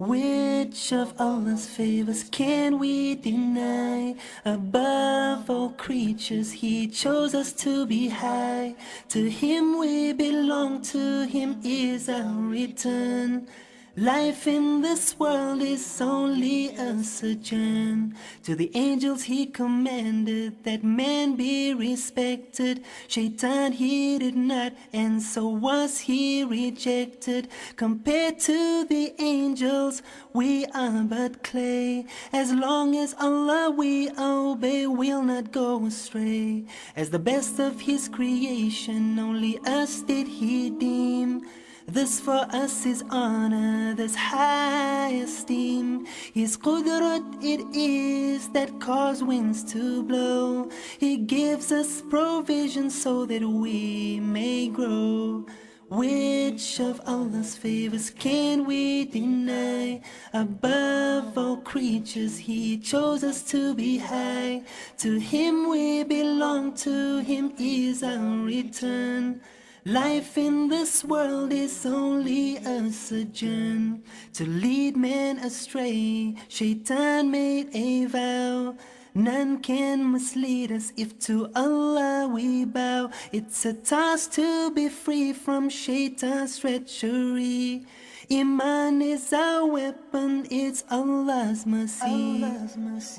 Which of Allah's favors can we deny? Above all creatures He chose us to be high. To Him we belong, to Him is our return. Life in this world is only a sojourn. To the angels He commanded that man be respected. Shaitan he did not, and so was he rejected. Compared to the angels, we are but clay. As long as Allah we obey, we'll not go astray. As the best of His creation, only us did He deem. This for us is honor, this high esteem. His qudrat it is that cause winds to blow. He gives us provision so that we may grow. Which of Allah's favors can we deny? Above all creatures He chose us to be high. To Him we belong, to Him is our return. Life in this world is only a sojourn. To lead man astray, Shaitan made a vow. None can mislead us if to Allah we bow. It's a task to be free from Shaitan's treachery. Iman is our weapon, it's Allah's mercy.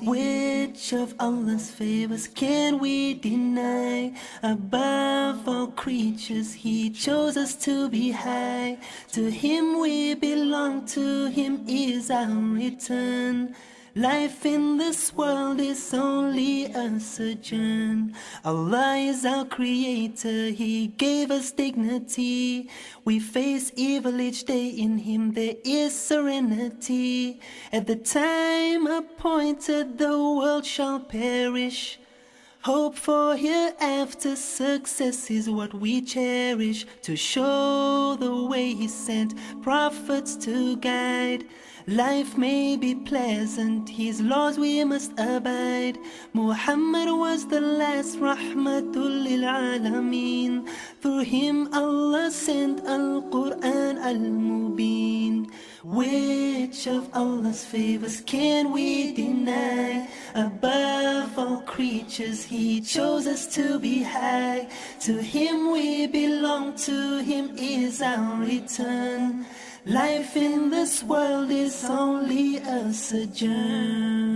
Which of Allah's favors can we deny? Above all creatures He chose us to be high. To Him we belong, to Him is our return. Life in this world is only a sojourn. Allah is our creator, He gave us dignity. We face evil each day, in Him there is serenity. At the time appointed the world shall perish. Hope for hereafter success is what we cherish. To show the way He sent prophets to guide. Life may be pleasant, His laws we must abide. Muhammad was the last rahmatul lil alameen. Through him Allah sent Al-Quran Al-Mubin. Which of Allah's favors can we deny? Above all creatures He chose us to be high. To Him we belong, to Him is our return. Life in this world is only a sojourn.